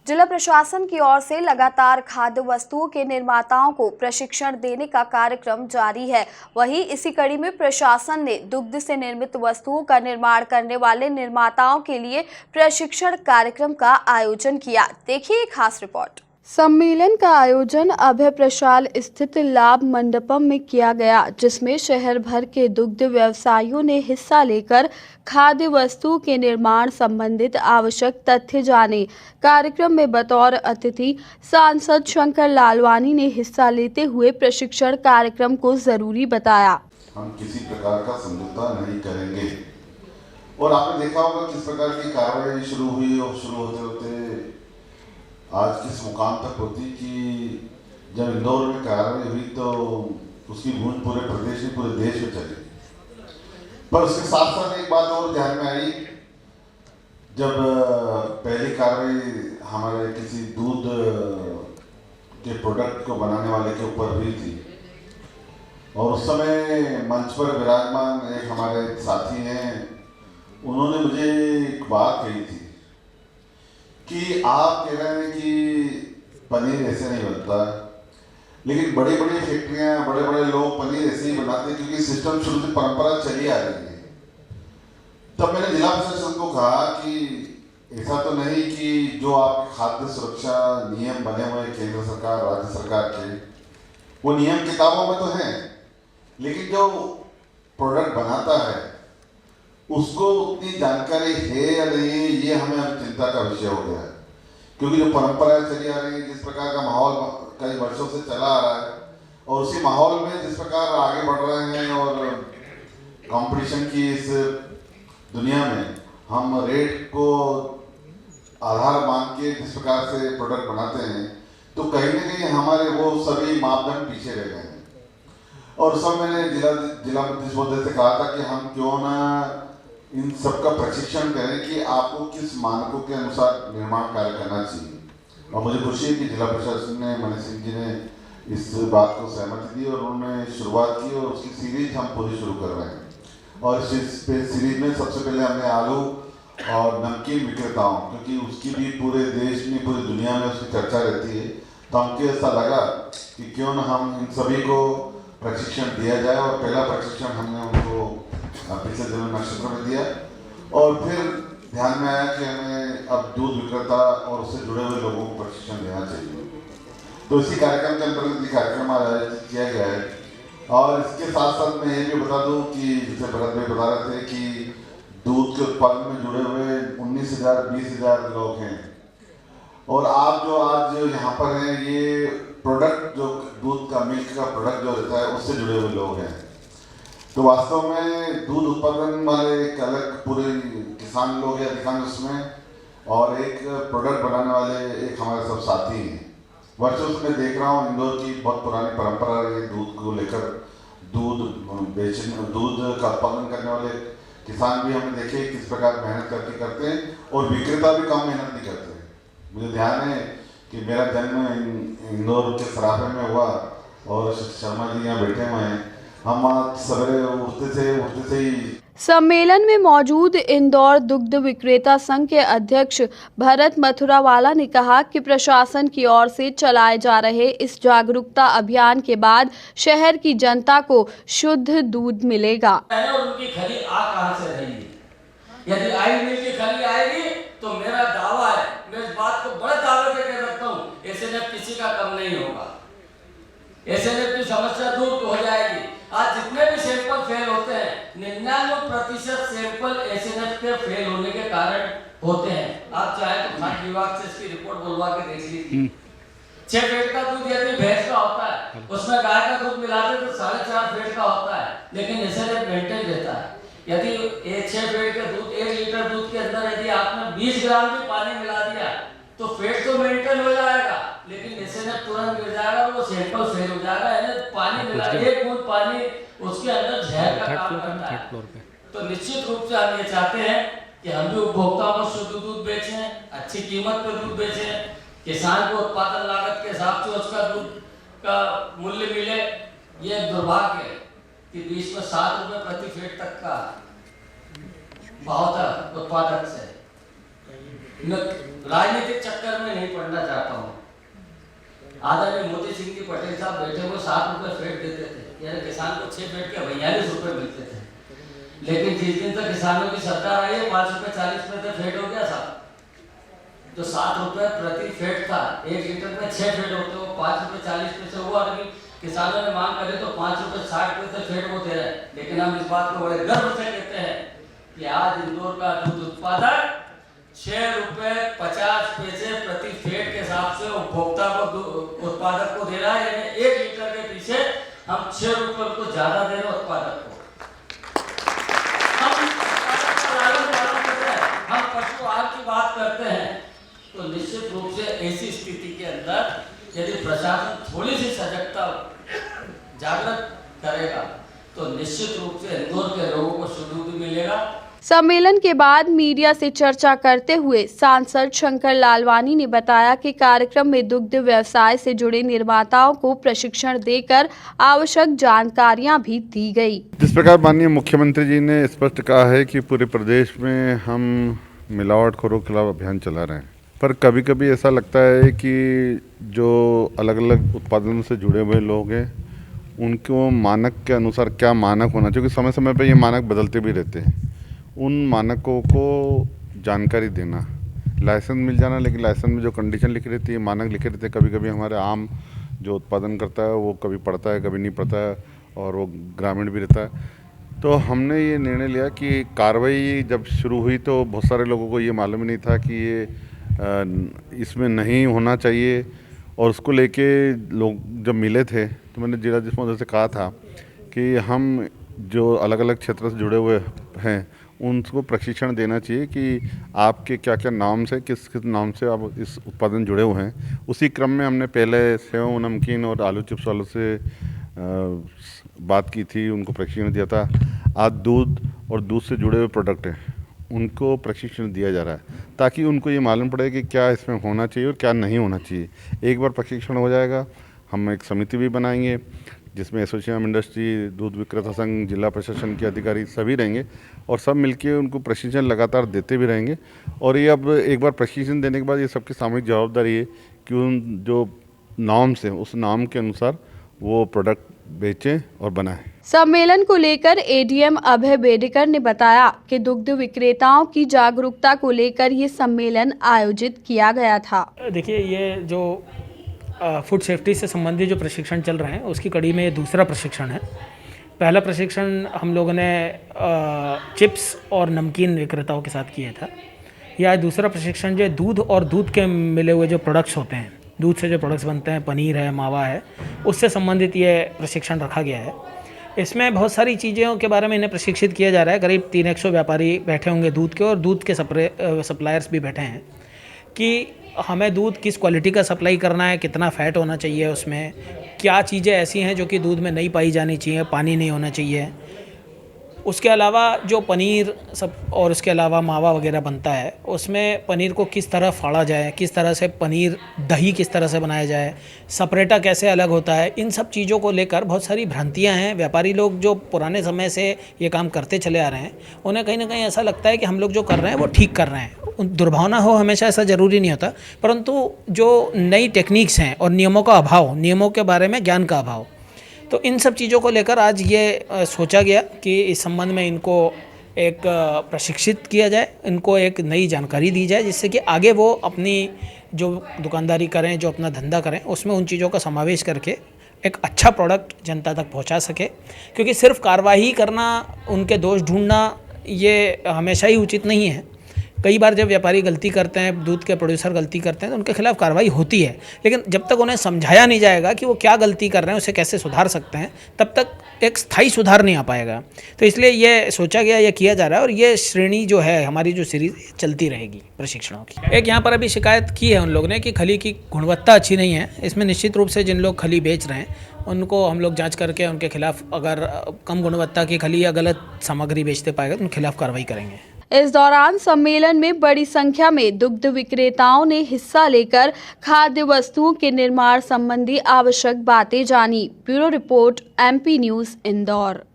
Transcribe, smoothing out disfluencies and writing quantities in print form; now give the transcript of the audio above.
जिला प्रशासन की ओर से लगातार खाद्य वस्तुओं के निर्माताओं को प्रशिक्षण देने का कार्यक्रम जारी है। वहीं इसी कड़ी में प्रशासन ने दुग्ध से निर्मित वस्तुओं का निर्माण करने वाले निर्माताओं के लिए प्रशिक्षण कार्यक्रम का आयोजन किया। देखिए एक खास रिपोर्ट। सम्मेलन का आयोजन अभय प्रशाल स्थित लाभ मंडपम में किया गया, जिसमें शहर भर के दुग्ध व्यवसायियों ने हिस्सा लेकर खाद्य वस्तुओं के निर्माण संबंधित आवश्यक तथ्य जाने। कार्यक्रम में बतौर अतिथि सांसद शंकर लालवानी ने हिस्सा लेते हुए प्रशिक्षण कार्यक्रम को जरूरी बताया। हम किसी प्रकार का समझौता नहीं करेंगे और आपने देखा होगा किस प्रकार की कार्रवाई शुरू हुई और शुरू होते होते आज किस मुकाम तक होती कि जब इंदौर में कार्रवाई हुई तो उसकी गूंज पूरे प्रदेश में, पूरे देश में चली। पर उसके साथ साथ एक बात और ध्यान में आई, जब पहली कार्रवाई हमारे किसी दूध के प्रोडक्ट को बनाने वाले के ऊपर हुई थी और उस समय मंच पर विराजमान एक हमारे साथी हैं, उन्होंने मुझे एक बात कही थी कि आप कह रहे हैं कि पनीर ऐसे नहीं बनता, लेकिन बड़ी बड़ी फैक्ट्रियां, बड़े बड़े लोग पनीर ऐसे ही बनाते हैं क्योंकि सिस्टम शुरू से परंपरा चली आ रही है। तब मैंने जिला प्रशासन को कहा कि ऐसा तो नहीं कि जो आपके खाद्य सुरक्षा नियम बने हुए केंद्र सरकार, राज्य सरकार के, वो नियम किताबों में तो हैं, लेकिन जो प्रोडक्ट बनाता है उसको उतनी जानकारी है या नहीं, ये हमें अब चिंता का विषय हो गया है। क्योंकि जो परंपराएं चली आ रही है, जिस प्रकार का माहौल कई वर्षों से चला आ रहा है और उसी माहौल में जिस प्रकार आगे बढ़ रहे हैं और कंपटीशन की इस दुनिया में हम रेट को आधार मान के जिस प्रकार से प्रोडक्ट बनाते हैं, तो कहीं ना कहीं हमारे वो सभी मापदंड पीछे रह गए हैं। और सब मैंने जिला महोदय से कहा था कि हम क्यों ना इन सबका प्रशिक्षण करें कि आपको किस मानकों के अनुसार निर्माण कार्य करना चाहिए। और मुझे खुशी है कि जिला प्रशासन ने, मनीष सिंह जी ने इस बात को सहमति दी और उन्होंने शुरुआत की और उसकी सीरीज हम पूरी शुरू कर रहे हैं। और इस सीरीज में सबसे पहले हमने आलू और नमकीन विक्रेताओं, क्योंकि उसकी भी पूरे देश में, पूरी दुनिया में उसकी चर्चा रहती है, तो हमको ऐसा लगा कि क्यों ना हम इन सभी को प्रशिक्षण दिया जाए। और पहला प्रशिक्षण हमने उनको पिछले दिनों नक्षत्र में दिया और फिर ध्यान में आया कि हमें अब दूध विक्रेता और उससे जुड़े हुए लोगों को प्रशिक्षण देना चाहिए। तो इसी कार्यक्रम के अंतर्गत ये कार्यक्रम आयोजित किया गया है। और इसके साथ साथ मैं ये भी बता दूं कि जैसे भरत भाई बता रहे थे कि दूध के उत्पादन में जुड़े हुए 19,000-20,000 लोग हैं और आप जो आज यहाँ पर हैं, ये प्रोडक्ट जो दूध का, मिल्क का प्रोडक्ट जो रहता है उससे जुड़े हुए लोग हैं। तो वास्तव में दूध उत्पादन वाले एक अलग पूरे किसान लोग हैं अधिकांश उसमें, और एक प्रोडक्ट बनाने वाले एक हमारे सब साथी हैं। वर्षों से मैं देख रहा हूँ इंदौर की बहुत पुरानी परंपरा रही है दूध को लेकर, दूध बेचने, दूध का उत्पादन करने वाले किसान भी हमने देखे किस प्रकार मेहनत करके करते हैं और विक्रेता भी कम मेहनत नहीं करते हैं। मुझे ध्यान है कि मेरा जन्म इंदौर के सराफे में हुआ और शर्मा जी यहाँ बैठे हुए हैं, हम आज सवेरे उठते से ही। सम्मेलन में मौजूद इंदौर दुग्ध विक्रेता संघ के अध्यक्ष भरत मथुरावाला ने कहा कि प्रशासन की ओर से चलाए जा रहे इस जागरूकता अभियान के बाद शहर की जनता को शुद्ध दूध मिलेगा। और उनकी खरी आ कहां से रहेगी? यदि आई मिल की खरी आएगी तो मेरा दावा है, मैं इस बात को बड़े दावे से कह सकता हूँ, एसएनएफ किसी का कम नहीं होगा। एसएनएफ की समस्या दूर हो जाएगी। आज जितने भी सैंपल फेल होते हैं, 99% सैंपल एसएनएफ के फेल होने के कारण होते हैं। आप चाहे तो खाद्य विभाग से इसकी रिपोर्ट बुलवा के देख लीजिए। 6 फेट का दूध यदि भैंस का होता है, उसमें गाय का दूध मिलाते तो 4.5 फेट का होता है, लेकिन एसएनएफ मेंटेन रहता है। यदि 6 फेट के दूध, 1 लीटर दूध के अंदर यदि आपने 20 ग्राम भी पानी मिला दिया तो फेट तो मेंटेन हो जाएगा, लेकिन एसएनएफ तुरंत गिर जाएगा और वो सैंपल फेल हो जाएगा। यानी पानी मिला, 1 बूंद पानी उसके अंदर जहर का काम करता है। तो निश्चित रूप से हम ये चाहते हैं कि हम भी उपभोक्ताओं को शुद्ध दूध बेचें, अच्छी कीमत पे दूध बेचें, किसान को उत्पादन लागत के हिसाब से उसका दूध का मूल्य मिले। ये दुर्भाग्य है कि बीच में 7 रुपए प्रति फेट तक का भाव था उत्पादक से, मैं राजनीतिक चक्कर में नहीं पड़ना चाहता हूँ। आदरणीय मोती सिंह जी पटेल साहब बैठे हुए 7 रुपये फेट देते थे, यानी किसान को 6 फेट के 42 रुपये मिलते थे। लेकिन जिस दिन तक किसानों की सरकार आई है 5 रुपये 40 पैसे फेट हो गया साहब। जो 7 रुपये प्रति फेट था, 1 लीटर में 6 फेट होते हो, 5 रुपये 40 पैसे हुआ। और किसानों ने मांग करे तो 5 रुपये 60 पैसे फेट वो दे रहे हैं। लेकिन हम इस बात को बड़े गर्व से कहते हैं कि आज इंदौर का दूध उत्पादक 6 रुपये 50 पैसे प्रति फेट के हिसाब से उपभोक्ता को उत्पादक को दे रहा है। यानी 1 लीटर के पीछे हम 6 रुपये को ज्यादा दे रहे हैं उत्पादक को। हम पशु आहार की बात करते हैं तो निश्चित रूप से ऐसी स्थिति के अंदर यदि प्रशासन थोड़ी सी सजगता जागृत करेगा तो निश्चित रूप से इंदौर के लोगों को सुध भी मिलेगा। सम्मेलन के बाद मीडिया से चर्चा करते हुए सांसद शंकर लालवानी ने बताया कि कार्यक्रम में दुग्ध व्यवसाय से जुड़े निर्माताओं को प्रशिक्षण देकर आवश्यक जानकारियां भी दी गई। जिस प्रकार माननीय मुख्यमंत्री जी ने स्पष्ट कहा है कि पूरे प्रदेश में हम मिलावटखोरों के खिलाफ अभियान चला रहे हैं, पर कभी कभी ऐसा लगता है कि जो अलग अलग उत्पादनों से जुड़े हुए लोग हैं उनको मानक के अनुसार क्या मानक होना चाहिए, क्योंकि समय समय पर ये मानक बदलते भी रहते हैं। उन मानकों को जानकारी देना, लाइसेंस मिल जाना, लेकिन लाइसेंस में जो कंडीशन लिखी रहती है, मानक लिखे रहते हैं, कभी कभी हमारे आम जो उत्पादन करता है वो कभी पढ़ता है कभी नहीं पढ़ता है और वो ग्रामीण भी रहता है। तो हमने ये निर्णय लिया कि कार्रवाई जब शुरू हुई तो बहुत सारे लोगों को ये मालूम ही नहीं था कि ये इसमें नहीं होना चाहिए। और उसको लेके लोग जब मिले थे तो मैंने जिलाधीश महोदय से कहा था कि हम जो अलग अलग क्षेत्र से जुड़े हुए हैं उनको प्रशिक्षण देना चाहिए कि आपके क्या क्या नाम से किस किस नाम से आप इस उत्पादन जुड़े हुए हैं। उसी क्रम में हमने पहले सेव नमकीन और आलू चिप्स वालों से बात की थी, उनको प्रशिक्षण दिया था। आज दूध और दूध से जुड़े हुए प्रोडक्ट हैं उनको प्रशिक्षण दिया जा रहा है ताकि उनको ये मालूम पड़े कि क्या इसमें होना चाहिए और क्या नहीं होना चाहिए। एक बार प्रशिक्षण हो जाएगा, हम एक समिति भी बनाएंगे जिसमें एसोसिएशन ऑफ इंडस्ट्री, दूध विक्रेता संघ, जिला प्रशासन के अधिकारी सभी रहेंगे और सब मिलके उनको प्रशिक्षण लगातार देते भी रहेंगे। और ये अब एक बार प्रशिक्षण देने के बाद ये सबकी सामूहिक जवाबदारी है कि उन जो नॉर्म्स हैं उस नाम के अनुसार वो प्रोडक्ट बेचें और बनाएं। सम्मेलन को लेकर एडीएम अभय बेडेकर ने बताया कि दुग्ध विक्रेताओं की जागरूकता को लेकर ये सम्मेलन आयोजित किया गया था। देखिए, ये जो फूड सेफ्टी से संबंधित जो प्रशिक्षण चल रहे हैं उसकी कड़ी में ये दूसरा प्रशिक्षण है। पहला प्रशिक्षण हम लोगों ने चिप्स और नमकीन विक्रेताओं के साथ किया था। यह दूसरा प्रशिक्षण जो दूध और दूध के मिले हुए जो प्रोडक्ट्स होते हैं, दूध से जो प्रोडक्ट्स बनते हैं, पनीर है, मावा है, उससे संबंधित ये प्रशिक्षण रखा गया है। इसमें बहुत सारी चीज़ों के बारे में इन्हें प्रशिक्षित किया जा रहा है। करीब 300 व्यापारी बैठे होंगे दूध के, और दूध के सप्लायर्स भी बैठे हैं कि हमें दूध किस क्वालिटी का सप्लाई करना है, कितना फ़ैट होना चाहिए, उसमें क्या चीज़ें ऐसी हैं जो कि दूध में नहीं पाई जानी चाहिए, पानी नहीं होना चाहिए। उसके अलावा जो पनीर सब और उसके अलावा मावा वगैरह बनता है उसमें पनीर को किस तरह फाड़ा जाए, किस तरह से पनीर दही किस तरह से बनाया जाए, सपरेटा कैसे अलग होता है, इन सब चीज़ों को लेकर बहुत सारी भ्रांतियां हैं। व्यापारी लोग जो पुराने समय से ये काम करते चले आ रहे हैं उन्हें कहीं ना कहीं ऐसा लगता है कि हम लोग जो कर रहे हैं वो ठीक कर रहे हैं। दुर्भावना हो हमेशा ऐसा ज़रूरी नहीं होता, परंतु जो नई टेक्निक्स हैं और नियमों का अभाव, नियमों के बारे में ज्ञान का अभाव, तो इन सब चीज़ों को लेकर आज ये सोचा गया कि इस संबंध में इनको एक प्रशिक्षित किया जाए, इनको एक नई जानकारी दी जाए जिससे कि आगे वो अपनी जो दुकानदारी करें, जो अपना धंधा करें, उसमें उन चीज़ों का समावेश करके एक अच्छा प्रोडक्ट जनता तक पहुंचा सके। क्योंकि सिर्फ कार्रवाई करना, उनके दोष ढूंढना ये हमेशा ही उचित नहीं है। कई बार जब व्यापारी गलती करते हैं, दूध के प्रोड्यूसर गलती करते हैं तो उनके खिलाफ कार्रवाई होती है, लेकिन जब तक उन्हें समझाया नहीं जाएगा कि वो क्या गलती कर रहे हैं, उसे कैसे सुधार सकते हैं, तब तक एक स्थायी सुधार नहीं आ पाएगा। तो इसलिए ये सोचा गया, ये किया जा रहा है और ये श्रेणी जो है, हमारी जो सीरीज चलती रहेगी प्रशिक्षणों की। एक यहाँ पर अभी शिकायत की है उन लोगों ने कि खली की गुणवत्ता अच्छी नहीं है। इसमें निश्चित रूप से जिन लोग खली बेच रहे हैं उनको हम लोग जाँच करके उनके खिलाफ, अगर कम गुणवत्ता की खली या गलत सामग्री बेचते पाएगा तो उनके खिलाफ कार्रवाई करेंगे। इस दौरान सम्मेलन में बड़ी संख्या में दुग्ध विक्रेताओं ने हिस्सा लेकर खाद्य वस्तुओं के निर्माण संबंधी आवश्यक बातें जानी। Bureau report, MP news, Indore.